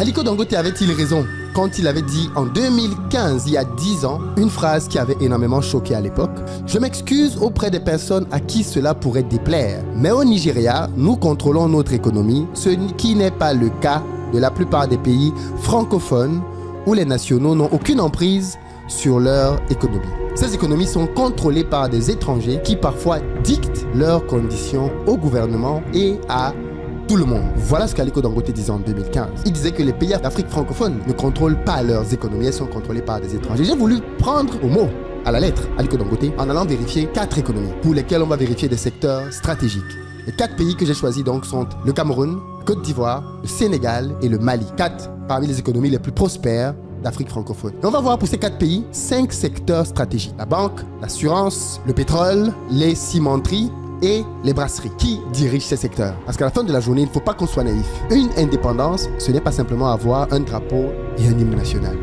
Aliko Dangote avait-il raison quand il avait dit en 2015, il y a 10 ans, une phrase qui avait énormément choqué à l'époque? Je m'excuse auprès des personnes à qui cela pourrait déplaire, mais au Nigeria, nous contrôlons notre économie, ce qui n'est pas le cas de la plupart des pays francophones où les nationaux n'ont aucune emprise sur leur économie. Ces économies sont contrôlées par des étrangers qui parfois dictent leurs conditions au gouvernement et à tout le monde. Voilà ce qu'Aliko Dangote disait en 2015. Il disait que les pays d'Afrique francophone ne contrôlent pas leurs économies, elles sont contrôlées par des étrangers. J'ai voulu prendre au mot, à la lettre, Aliko Dangote, en allant vérifier 4 économies pour lesquelles on va vérifier des secteurs stratégiques. Les 4 pays que j'ai choisis donc sont le Cameroun, Côte d'Ivoire, le Sénégal et le Mali. 4 parmi les économies les plus prospères d'Afrique francophone. Et on va voir pour ces 4 pays 5 secteurs stratégiques. La banque, l'assurance, le pétrole, les cimenteries et les brasseries. Qui dirige ces secteurs? Parce qu'à la fin de la journée, il ne faut pas qu'on soit naïf. Une indépendance, ce n'est pas simplement avoir un drapeau et un hymne national.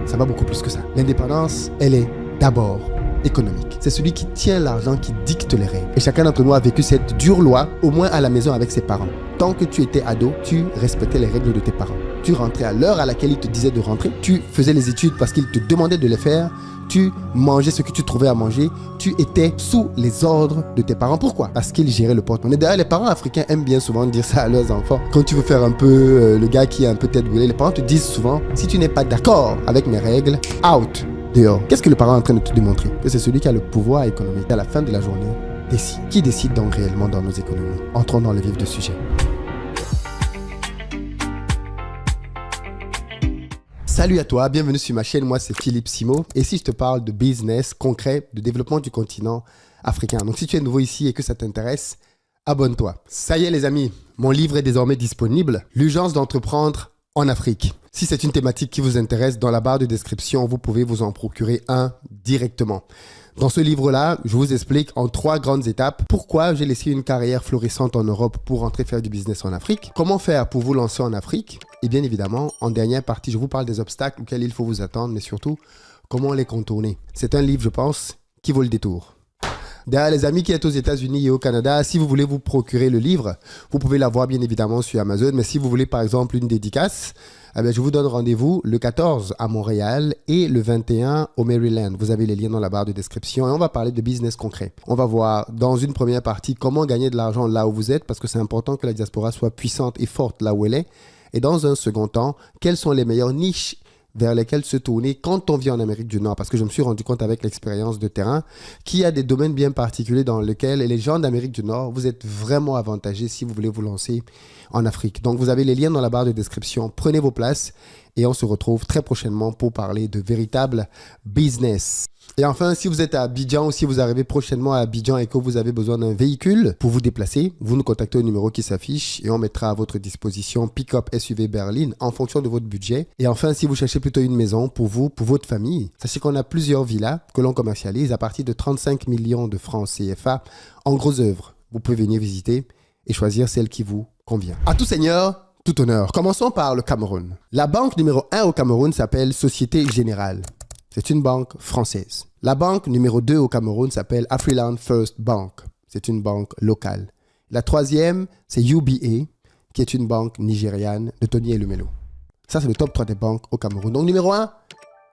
Ça va beaucoup plus que ça. L'indépendance, elle est d'abord économique. C'est celui qui tient l'argent qui dicte les règles. Et chacun d'entre nous a vécu cette dure loi, au moins à la maison avec ses parents. Tant que tu étais ado, tu respectais les règles de tes parents. Tu rentrais à l'heure à laquelle ils te disaient de rentrer. Tu faisais les études parce qu'ils te demandaient de les faire. Tu mangeais ce que tu trouvais à manger. Tu étais sous les ordres de tes parents. Pourquoi? Parce qu'ils géraient le porte-monnaie. D'ailleurs, les parents africains aiment bien souvent dire ça à leurs enfants. Quand tu veux faire un peu le gars qui est un peu tête brûlée, les parents te disent souvent, si tu n'es pas d'accord avec mes règles, out, dehors. Qu'est-ce que le parent est en train de te démontrer? Que c'est celui qui a le pouvoir économique. À la fin de la journée, décide. Qui décide donc réellement dans nos économies? Entrons dans le vif du sujet. Salut à toi, bienvenue sur ma chaîne, moi c'est Philippe Simo et ici je te parle de business concret, de développement du continent africain. Donc si tu es nouveau ici et que ça t'intéresse, abonne-toi. Ça y est les amis, mon livre est désormais disponible, L'urgence d'entreprendre en Afrique. Si c'est une thématique qui vous intéresse, dans la barre de description, vous pouvez vous en procurer un directement. Dans ce livre-là, je vous explique en 3 grandes étapes pourquoi j'ai laissé une carrière florissante en Europe pour rentrer faire du business en Afrique, comment faire pour vous lancer en Afrique, et bien évidemment, en dernière partie, je vous parle des obstacles auxquels il faut vous attendre, mais surtout, comment les contourner. C'est un livre, je pense, qui vaut le détour. D'ailleurs, les amis qui êtes aux États-Unis et au Canada, si vous voulez vous procurer le livre, vous pouvez l'avoir bien évidemment sur Amazon, mais si vous voulez par exemple une dédicace, je vous donne rendez-vous le 14 à Montréal et le 21 au Maryland. Vous avez les liens dans la barre de description et on va parler de business concret. On va voir dans une première partie comment gagner de l'argent là où vous êtes parce que c'est important que la diaspora soit puissante et forte là où elle est. Et dans un second temps, quelles sont les meilleures niches vers lesquelles se tourner quand on vit en Amérique du Nord. Parce que je me suis rendu compte avec l'expérience de terrain qu'il y a des domaines bien particuliers dans lesquels les gens d'Amérique du Nord, vous êtes vraiment avantagés si vous voulez vous lancer en Afrique. Donc vous avez les liens dans la barre de description. Prenez vos places et on se retrouve très prochainement pour parler de véritable business. Et enfin, si vous êtes à Abidjan ou si vous arrivez prochainement à Abidjan et que vous avez besoin d'un véhicule pour vous déplacer, vous nous contactez au numéro qui s'affiche et on mettra à votre disposition pick-up SUV berline en fonction de votre budget. Et enfin, si vous cherchez plutôt une maison pour vous, pour votre famille, sachez qu'on a plusieurs villas que l'on commercialise à partir de 35 millions de francs CFA en gros œuvre. Vous pouvez venir visiter et choisir celle qui vous convient. À tout seigneur, tout honneur. Commençons par le Cameroun. La banque numéro 1 au Cameroun s'appelle Société Générale. C'est une banque française. La banque numéro 2 au Cameroun s'appelle Afriland First Bank. C'est une banque locale. La troisième, c'est UBA, qui est une banque nigériane de Tony Elumelu. Ça, c'est le top 3 des banques au Cameroun. Donc, numéro 1,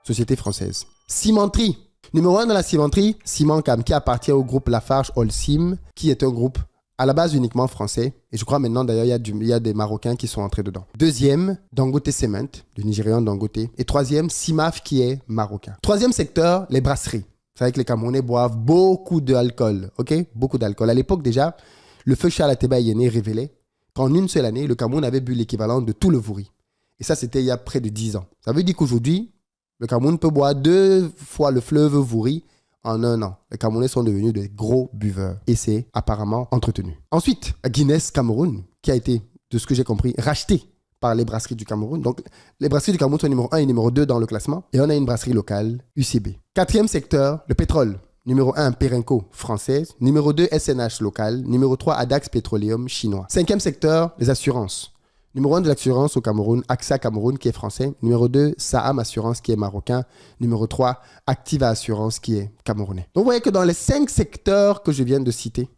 société française. Cimenterie. Numéro 1 dans la cimenterie, Cimencam, qui appartient au groupe Lafarge Holcim, qui est un groupe à la base uniquement français. Et je crois maintenant, d'ailleurs, il y a des Marocains qui sont entrés dedans. Deuxième, Dangote Cement, le Nigérian Dangote. Et troisième, CIMAF, qui est marocain. Troisième secteur, les brasseries. Vous savez que les Camerounais boivent beaucoup d'alcool, ok? Beaucoup d'alcool. À l'époque, déjà, le feu Charles Ateba Yéné révélait qu'en une seule année, le Cameroun avait bu l'équivalent de tout le Vouri. Et ça, c'était il y a près de 10 ans. Ça veut dire qu'aujourd'hui, le Cameroun peut boire 2 fois le fleuve Vouri en un an. Les Camerounais sont devenus des gros buveurs. Et c'est apparemment entretenu. Ensuite, Guinness Cameroun, qui a été, de ce que j'ai compris, racheté par les brasseries du Cameroun. Donc, les brasseries du Cameroun sont numéro 1 et numéro 2 dans le classement. Et on a une brasserie locale, UCB. Quatrième secteur, le pétrole. Numéro 1, Perenco, française. Numéro 2, SNH local. Numéro 3, Adax Petroleum, chinois. Cinquième secteur, les assurances. Numéro 1 de l'assurance au Cameroun, AXA Cameroun qui est français. Numéro 2, Saham Assurance qui est marocain. Numéro 3, Activa Assurance qui est camerounais. Donc vous voyez que dans les 5 secteurs que je viens de citer,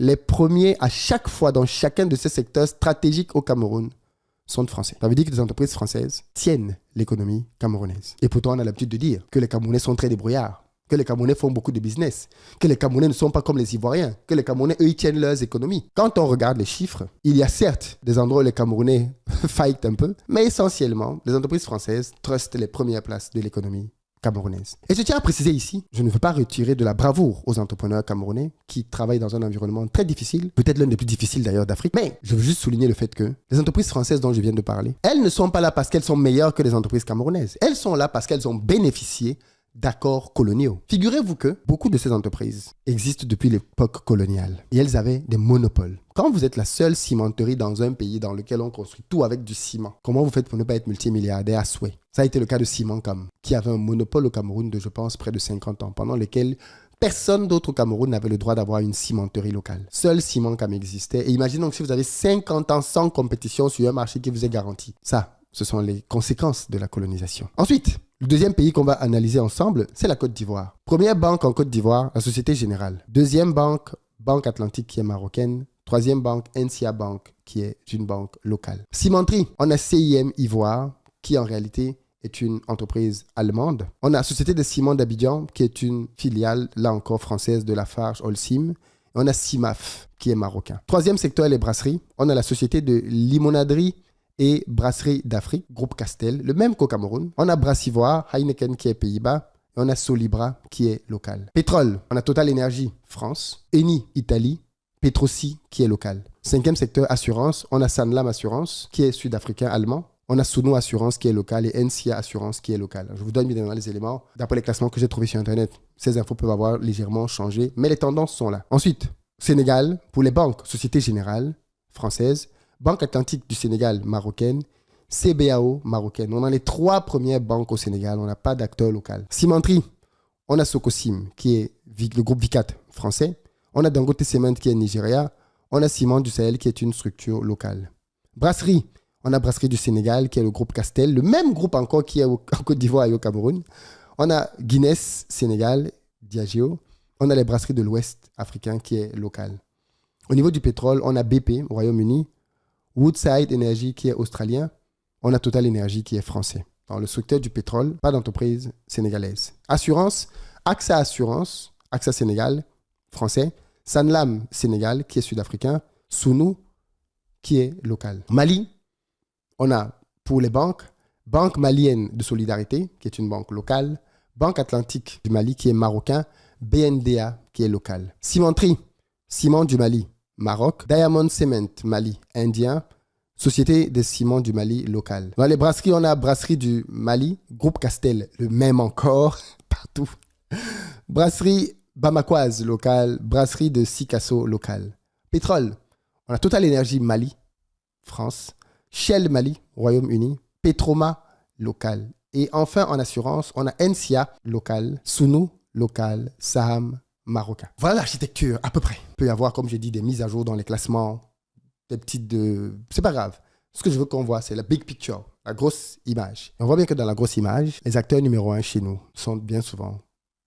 les premiers à chaque fois dans chacun de ces secteurs stratégiques au Cameroun sont de Français. Ça veut dire que les entreprises françaises tiennent l'économie camerounaise. Et pourtant, on a l'habitude de dire que les Camerounais sont très débrouillards, que les Camerounais font beaucoup de business, que les Camerounais ne sont pas comme les Ivoiriens, que les Camerounais, eux, ils tiennent leurs économies. Quand on regarde les chiffres, il y a certes des endroits où les Camerounais fightent un peu, mais essentiellement, les entreprises françaises trustent les premières places de l'économie camerounaise. Et je tiens à préciser ici, je ne veux pas retirer de la bravoure aux entrepreneurs camerounais qui travaillent dans un environnement très difficile, peut-être l'un des plus difficiles d'ailleurs d'Afrique, mais je veux juste souligner le fait que les entreprises françaises dont je viens de parler, elles ne sont pas là parce qu'elles sont meilleures que les entreprises camerounaises. Elles sont là parce qu'elles ont bénéficié d'accords coloniaux. Figurez-vous que beaucoup de ces entreprises existent depuis l'époque coloniale et elles avaient des monopoles. Quand vous êtes la seule cimenterie dans un pays dans lequel on construit tout avec du ciment, comment vous faites pour ne pas être multimilliardaire à souhait? Ça a été le cas de Cimencam, qui avait un monopole au Cameroun de, je pense, près de 50 ans, pendant lesquels personne d'autre au Cameroun n'avait le droit d'avoir une cimenterie locale. Seul Cimencam existait. Et imaginons que si vous avez 50 ans sans compétition sur un marché qui vous est garanti. Ça, ce sont les conséquences de la colonisation. Ensuite, le deuxième pays qu'on va analyser ensemble, c'est la Côte d'Ivoire. Première banque en Côte d'Ivoire, la Société Générale. Deuxième banque, Banque Atlantique qui est marocaine. Troisième banque, NCA Bank, qui est une banque locale. Cimenterie, on a CIM Ivoire, qui en réalité est une entreprise allemande. On a Société de Ciment d'Abidjan, qui est une filiale, là encore française, de Lafarge Holcim. On a CIMAF, qui est marocain. Troisième secteur, les brasseries. On a la Société de Limonaderie et Brasserie d'Afrique, groupe Castel, le même qu'au Cameroun. On a Brassivoire, Heineken, qui est Pays-Bas. Et on a Solibra, qui est local. Pétrole, on a Total Energy, France. Eni, Italie. Petrosi, qui est local. Cinquième secteur, assurance. On a Sanlam Assurance, qui est sud-africain, allemand. On a Suno Assurance, qui est local, et NCA Assurance, qui est local. Je vous donne bien les éléments. D'après les classements que j'ai trouvés sur Internet, ces infos peuvent avoir légèrement changé, mais les tendances sont là. Ensuite, Sénégal, pour les banques, Société Générale, française. Banque Atlantique du Sénégal, marocaine. CBAO, marocaine. On a les trois premières banques au Sénégal. On n'a pas d'acteur local. Cimenterie, on a Socosim, qui est le groupe Vicat français. On a Dangote Cement qui est Nigeria. On a Ciment du Sahel qui est une structure locale. Brasserie. On a Brasserie du Sénégal qui est le groupe Castel. Le même groupe encore qui est en Côte d'Ivoire et au Cameroun. On a Guinness Sénégal, Diageo. On a les brasseries de l'Ouest africain qui est local. Au niveau du pétrole, on a BP au Royaume-Uni. Woodside Energy qui est australien. On a Total Energy qui est français. Dans le secteur du pétrole, pas d'entreprise sénégalaise. Assurance, AXA Assurance, AXA Sénégal, français. Sanlam Sénégal, qui est sud-africain. Suno, qui est local. Mali, on a pour les banques, Banque malienne de solidarité, qui est une banque locale. Banque Atlantique du Mali, qui est marocain. BNDA, qui est local. Cimenterie, Ciment du Mali, Maroc. Diamond Cement, Mali, indien. Société des ciments du Mali, local. Dans les brasseries, on a Brasserie du Mali, Groupe Castel, le même encore, partout. Brasserie bamakoise locale, brasserie de Sikasso locale. Pétrole, on a Total Energy Mali, France. Shell Mali, Royaume-Uni. Petroma local. Et enfin, en assurance, on a NCA local, Suno local, Saham marocain. Voilà l'architecture, à peu près. Il peut y avoir, comme j'ai dit, des mises à jour dans les classements, des petites C'est pas grave. Ce que je veux qu'on voit, c'est la big picture, la grosse image. Et on voit bien que dans la grosse image, les acteurs numéro 1 chez nous sont bien souvent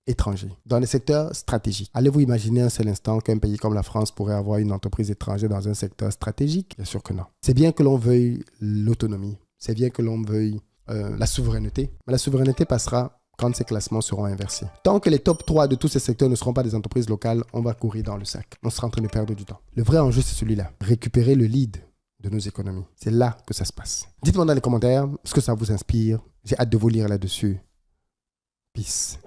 étrangers, dans les secteurs stratégiques. Allez-vous imaginer un seul instant qu'un pays comme la France pourrait avoir une entreprise étrangère dans un secteur stratégique? Bien sûr que non. C'est bien que l'on veuille l'autonomie, c'est bien que l'on veuille la souveraineté, mais la souveraineté passera quand ces classements seront inversés. Tant que les top 3 de tous ces secteurs ne seront pas des entreprises locales, on va courir dans le sac. On sera en train de perdre du temps. Le vrai enjeu, c'est celui-là. Récupérer le lead de nos économies. C'est là que ça se passe. Dites-moi dans les commentaires ce que ça vous inspire. J'ai hâte de vous lire là-dessus. Peace.